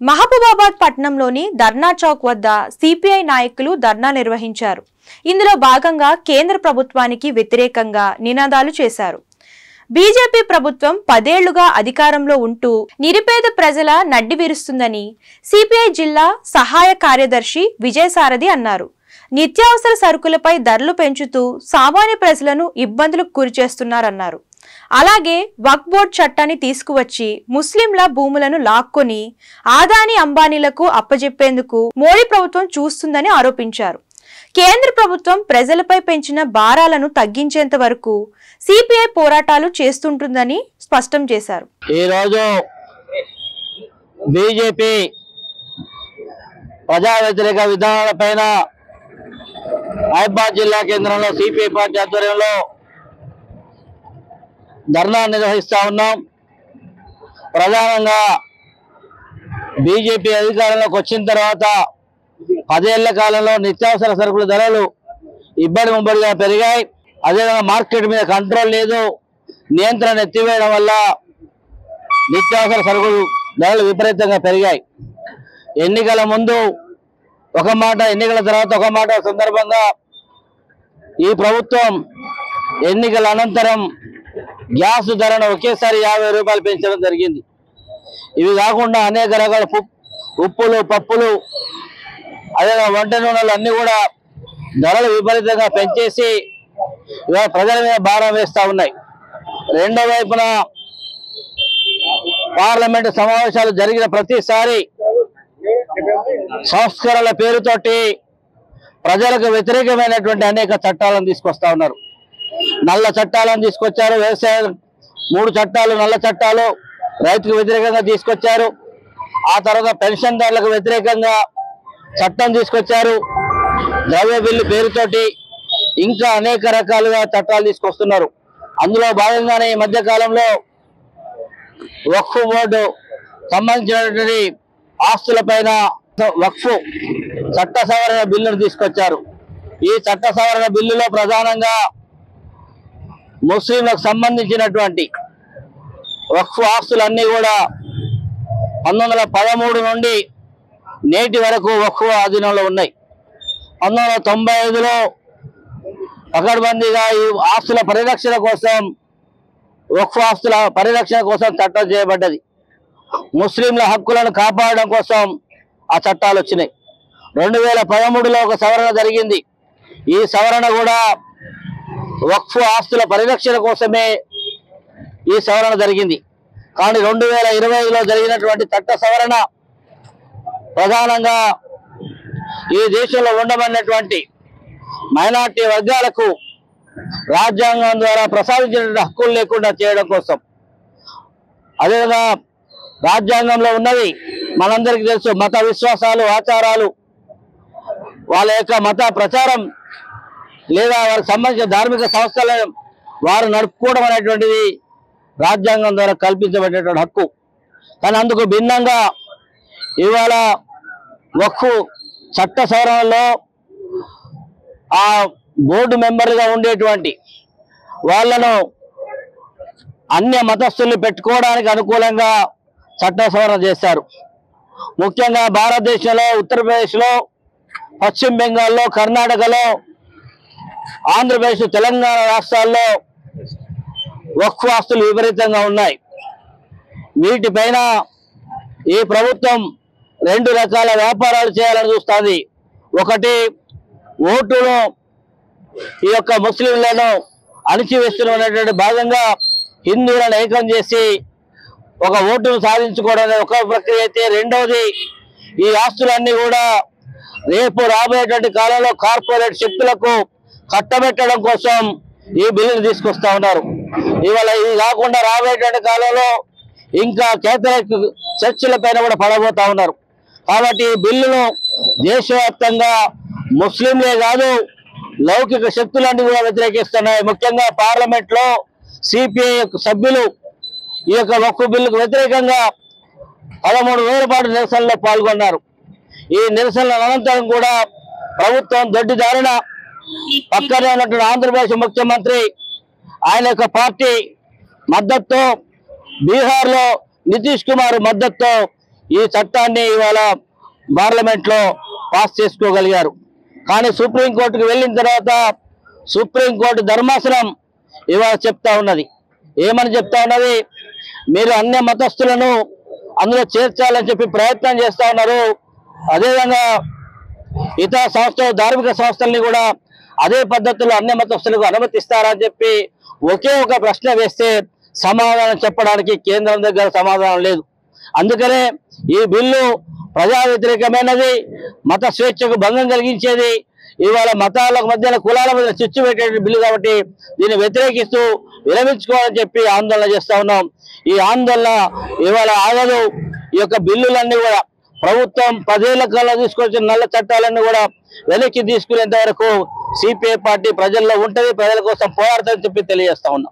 మహబూబాబాద్ పట్టణంలోని ధర్నా చౌక్ వద్ద సిపిఐ నాయకులు ధర్నా నిర్వహించారు. ఇందులో భాగంగా కేంద్ర ప్రభుత్వానికి వ్యతిరేకంగా నినాదాలు చేశారు. బీజేపీ ప్రభుత్వం 10 ఏళ్లుగా అధికారంలో ఉంటూ నిరుపేద ప్రజల నడ్డి విరుస్తుందని సిపిఐ జిల్లా సహాయ కార్యదర్శి విజయసారథి అన్నారు. నిత్యావసర సరుకులపై ధరలు పెంచుతూ సామాన్య ప్రజలను ఇబ్బందులకు గురిచేస్తున్నారన్నారు. అలాగే వక్ఫ్ బోర్డు చట్టాన్ని తీసుకువచ్చి ముస్లింల భూములను లాక్కొని ఆదాని అంబానీలకు అప్పజెప్పేందుకు మోడీ ప్రభుత్వం చూస్తుందని ఆరోపించారు. కేంద్ర ప్రభుత్వం ప్రజలపై పెంచిన భారాలను తగ్గించేంత వరకు సిపిఐ పోరాటాలు చేస్తుంటుందని స్పష్టం చేశారు. ఈ రోజు బీజేపీ ప్రజా వ్యతిరేక విధానాలపైన మహబూబాబాద్ జిల్లా కేంద్రంలో సిపిఐ పార్టీ ఆధ్వర్యంలో ధర్నా నిర్వహిస్తా ఉన్నాం. ప్రధానంగా బీజేపీ అధికారంలోకి వచ్చిన తర్వాత 10 ఏళ్ల కాలంలో నిత్యావసర సరుకుల ధరలు ఇబ్బడి ముబ్బడిగా పెరిగాయి. అదేవిధంగా మార్కెట్ మీద కంట్రోల్ లేదు. నియంత్రణ ఎత్తివేయడం వల్ల నిత్యావసర సరుకులు ధరలు విపరీతంగా పెరిగాయి. ఎన్నికల ముందు ఒక మాట, ఎన్నికల తర్వాత ఒక మాట సందర్భంగా ఈ ప్రభుత్వం ఎన్నికల అనంతరం గ్యాస్ ధరను ఒకేసారి 50 రూపాయలు పెంచడం జరిగింది. ఇవి కాకుండా అనేక రకాల ఉప్పులు, పప్పులు, అదే వంట నూనెలు అన్ని కూడా ధరలు విపరీతంగా పెంచేసి ఇవాళ ప్రజల మీద భారం వేస్తూ ఉన్నాయి. రెండో వైపున పార్లమెంటు సమావేశాలు జరిగిన ప్రతిసారి సంస్కరణల పేరుతోటి ప్రజలకు వ్యతిరేకమైనటువంటి అనేక చట్టాలను తీసుకొస్తా ఉన్నారు. నల్ల చట్టాలను తీసుకొచ్చారు. వ్యవసాయ 3 చట్టాలు నల్ల చట్టాలు రైతుకు వ్యతిరేకంగా తీసుకొచ్చారు. ఆ తర్వాత పెన్షన్దారులకు వ్యతిరేకంగా చట్టం తీసుకొచ్చారు. ద్రవ్య బిల్లు పేరుతోటి ఇంకా అనేక రకాలుగా చట్టాలు తీసుకొస్తున్నారు. అందులో భాగంగానే ఈ మధ్య కాలంలో వక్ఫ్ బోర్డు సంబంధించినటువంటి ఆస్తులపైన వక్ఫ్ చట్ట సవరణ బిల్లును తీసుకొచ్చారు. ఈ చట్ట సవరణ బిల్లులో ప్రధానంగా ముస్లింలకు సంబంధించినటువంటి వక్ఫ్ ఆస్తులన్నీ కూడా 1913 నుండి నేటి వరకు వక్ఫ్ ఆధీనంలో ఉన్నాయి. 1995లో పకడ్బందీగా ఈ ఆస్తుల పరిరక్షణ కోసం, వక్ఫ్ ఆస్తుల పరిరక్షణ కోసం చట్టం చేయబడ్డది. ముస్లింల హక్కులను కాపాడడం కోసం ఆ చట్టాలు వచ్చినాయి. 2013లో ఒక సవరణ జరిగింది. ఈ సవరణ కూడా వక్ఫ్ ఆస్తుల పరిరక్షణ కోసమే ఈ సవరణ జరిగింది. కానీ 2025లో జరిగినటువంటి చట్ట సవరణ ప్రధానంగా ఈ దేశంలో ఉండబడినటువంటి మైనార్టీ వర్గాలకు రాజ్యాంగం ద్వారా ప్రసాదించినటువంటి హక్కులు లేకుండా చేయడం కోసం, అదేవిధంగా రాజ్యాంగంలో ఉన్నది మనందరికీ తెలుసు, మత విశ్వాసాలు, ఆచారాలు, వాళ్ళ యొక్క మత ప్రచారం లేదా వారికి సంబంధించిన ధార్మిక సంస్థలను వారు నడుపుకోవడం అనేటువంటిది రాజ్యాంగం ద్వారా కల్పించబడినటువంటి హక్కు. కానీ అందుకు భిన్నంగా ఇవాళ వక్ఫ్ చట్ట సవరణలో ఆ బోర్డు మెంబర్గా ఉండేటువంటి వాళ్ళను అన్య మతస్థుల్ని పెట్టుకోవడానికి అనుకూలంగా చట్ట సవరణ చేశారు. ముఖ్యంగా భారతదేశంలో ఉత్తరప్రదేశ్లో, పశ్చిమ బెంగాల్లో, కర్ణాటకలో, ఆంధ్రప్రదేశ్, తెలంగాణ రాష్ట్రాల్లో వక్ఫ్ ఆస్తులు విపరీతంగా ఉన్నాయి. వీటిపైన ఈ ప్రభుత్వం 2 రకాల వ్యాపారాలు చేయాలని చూస్తుంది. ఒకటి, ఓటును ఈ యొక్క ముస్లింలను అణిచివేస్తున్నటువంటి భాగంగా హిందువులను ఏకం చేసి ఒక ఓటును సాధించుకోవడం అనేది ఒక ప్రక్రియ అయితే, రెండవది ఈ ఆస్తులన్నీ కూడా రేపు రాబోయేటువంటి కాలంలో కార్పొరేట్ శక్తులకు కట్టబెట్టడం కోసం ఈ బిల్లును తీసుకొస్తా ఉన్నారు. ఇవాళ ఇది కాకుండా రాబోయేటువంటి కాలంలో ఇంకా కేథలిక్ చర్చిల పైన కూడా పడబోతా ఉన్నారు. కాబట్టి ఈ బిల్లును దేశవ్యాప్తంగా ముస్లింలే కాదు లౌకిక శక్తులన్నీ కూడా వ్యతిరేకిస్తున్నాయి. ముఖ్యంగా పార్లమెంట్ లో సిపిఐ సభ్యులు ఈ యొక్క వక్ఫ్ బిల్లుకు వ్యతిరేకంగా 13,000 పాటు నిరసనలో పాల్గొన్నారు. ఈ నిరసనల అనంతరం కూడా ప్రభుత్వం దొడ్డిదారిన పక్కనే ఉన్నటువంటి ఆంధ్రప్రదేశ్ ముఖ్యమంత్రి ఆయన యొక్క పార్టీ మద్దతుతో, బీహార్లో నితీష్ కుమార్ మద్దతుతో ఈ చట్టాన్ని ఇవాళ పార్లమెంట్లో పాస్ చేసుకోగలిగారు. కానీ సుప్రీంకోర్టుకు వెళ్ళిన తర్వాత సుప్రీంకోర్టు ధర్మాసనం ఇవాళ చెప్తా ఉన్నది, ఏమని చెప్తా ఉన్నది, మీరు అన్ని మతస్థులను అందులో చేర్చాలని చెప్పి ప్రయత్నం చేస్తా ఉన్నారు. అదేవిధంగా ఇతర సంస్థలు, ధార్మిక సంస్థల్ని కూడా అదే పద్ధతిలో అన్ని మతస్థులకు అనుమతిస్తారని చెప్పి ఒకే ఒక ప్రశ్న వేస్తే సమాధానం చెప్పడానికి కేంద్రం దగ్గర సమాధానం లేదు. అందుకనే ఈ బిల్లు ప్రజా వ్యతిరేకమైనది, మత స్వేచ్ఛకు భంగం కలిగించేది, ఇవాళ మతాల మధ్యన కులాల మధ్య చిచ్చు పెట్టే బిల్లు కాబట్టి దీన్ని వ్యతిరేకిస్తూ విరమించుకోవాలని చెప్పి ఆందోళన చేస్తా ఉన్నాం. ఈ ఆందోళన ఇవాళ ఆగదు. ఈ యొక్క బిల్లులన్నీ కూడా ప్రభుత్వం 10 ఏళ్ల కాలంలో తీసుకొచ్చిన నల్ల చట్టాలన్నీ కూడా వెనక్కి తీసుకునేంత వరకు సిపిఐ పార్టీ ప్రజల్లో ఉంటది, ప్రజల కోసం పోరాడతామని చెప్పి తెలియజేస్తా ఉన్నాం.